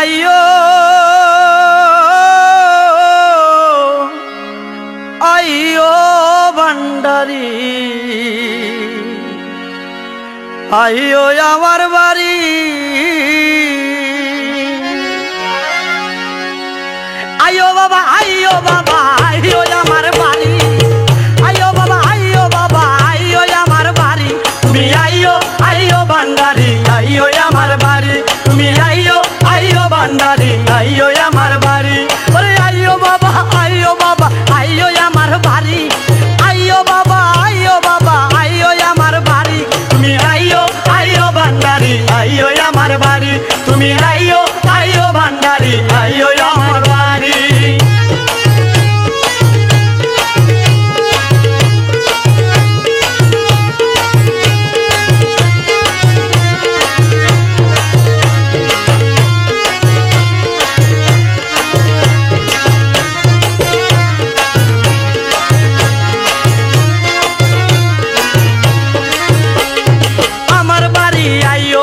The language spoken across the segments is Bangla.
আইও আইও ভান্ডারি আইও আমার বাড়ি আইও বাবা আইও বাবা আইও আমার বাড়ি আইও বাবা আইও বাবা আইও আমার বাড়ি তুমি আইও আইও ভান্ডারি আইও আমার বাড়ি তুমি আইও আইও ভান্ডারি আইও আমার বাড়ি ওরে আইও বাবা আইও বাবা আইও আমার বাড়ি আইও বাবা আইও বাবা আইও আমার বাড়ি তুমি আইও আইও ভান্ডারি আইও আমার বাড়ি তুমি আইও আইও ভান্ডারি আইও আমার বাড়ি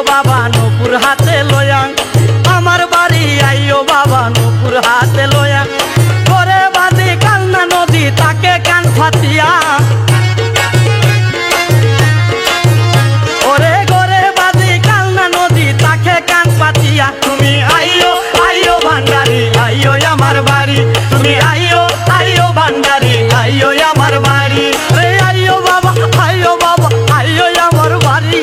বাবা নপুর হাতে লয়া আমার বাড়ি আইও বাবা নপুর হাতে লয়া করে বাদি কালনা নদী তাকে কান ফাতিয়া ওরে করে বাদি কালনা নদী তাকে কান ফাতিয়া তুমি আইও আইও ভান্ডারি আইও আমার বাড়ি তুমি আইও আইও ভান্ডারি আইও আমার বাড়ি রে আইও বাবা আইও বাবা আইও আমার বাড়ি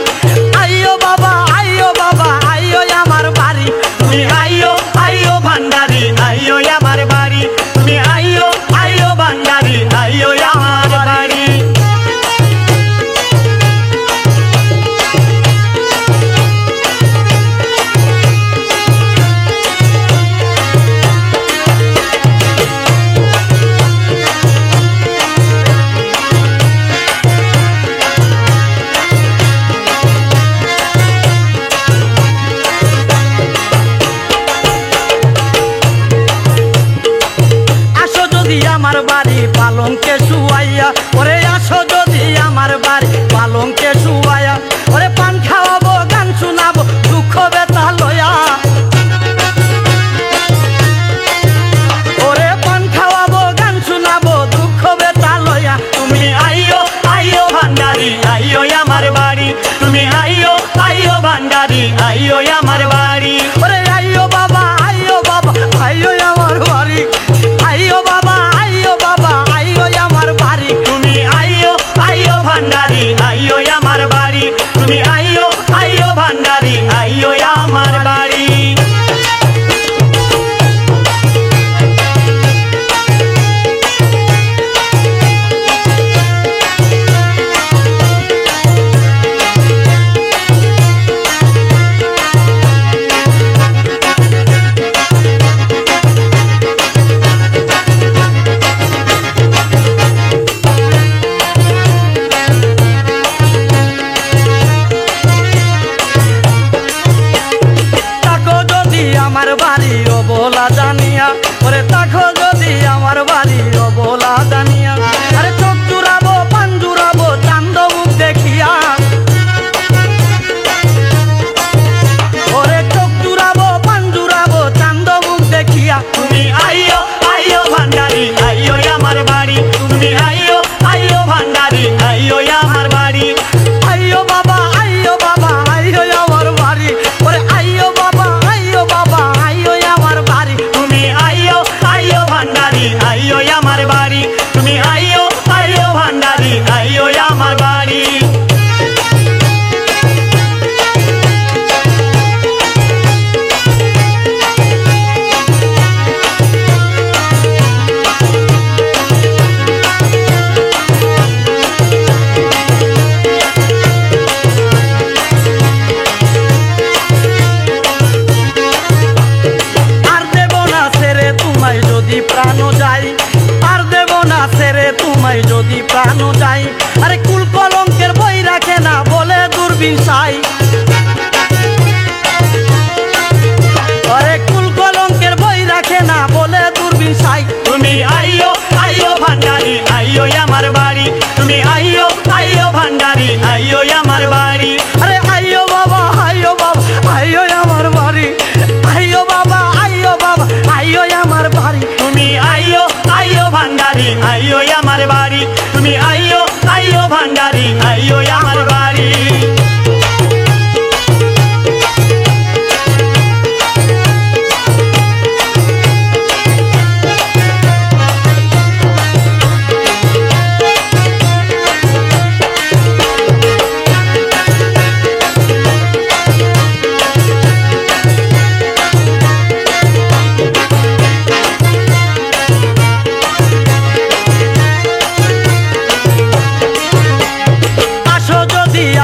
আইও বাবা আইও বাবা আইও আমার বাড়ি তুমি আইও আইও ভান্ডারি আইও আমার বাড়ি তুমি আইও আইও ভান্ডারি আইও আমার বাড়ি আমার বাড়ি পালঙ্কে শুয়াইয়া ওরে আসো যদি আমার বাড়ি পালঙ্কে শুয়াইয়া ওরে পান খাওয়াবো গান শোনাবো দুঃখ বেতা লয়া ওরে পান খাওয়াবো গান শোনাবো দুঃখ বেতা লয়া তুমি আইও আইও ভান্ডারি আইও আমার বাড়ি তুমি আইও আইও ভান্ডারি আইও আমার বাড়ি ওরে আইও বাবা আইও বাবা আইও আমার বাড়ি আইও বাবা আইও বাবা আইও আমার বাড়ি তুমি আইও আইও ভান্ডারি ভান্ডারি আইও আমার বাড়ি তুমি আইও আইও ভান্ডারি আইও আমার বাড়ি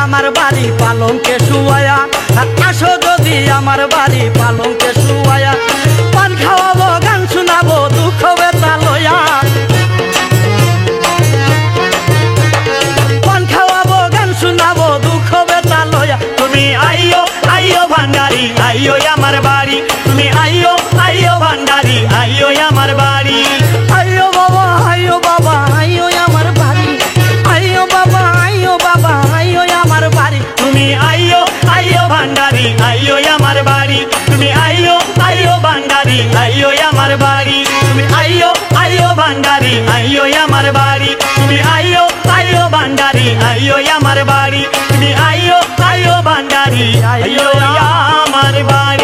আমার বাড়ি পালঙ্কে শুয়ায়া আসো যদি আমার বাড়ি পালঙ্কে শুয়ায়া পান খাওয়াবো গান শোনাবো দুঃখ বেতা লয়া পান খাওয়াবো গান শোনাবো দুঃখ বেতা লয়া তুমি আইও আইও ভান্ডারি আইও আমার বাড়ি তুমি আইও আইও ভান্ডারি আইও আমার বাড়ি আইও বাবা আইও বাবা আইও আমার বাড়ি আইও বাবা আইও বাবা আইও আমার বাড়ি তুমি আইও আইও ভান্ডারি আইও আমার বাড়ি তুমি আইও আইও ভান্ডারি আইও আমার বাড়ি তুমি আইও আইও ভান্ডারি আইও আমার বাড়ি তুমি আইও আইও ভান্ডারি আইও আমার বাড়ি তুমি আইও আইও ভান্ডারি আইও আমার বাড়ি।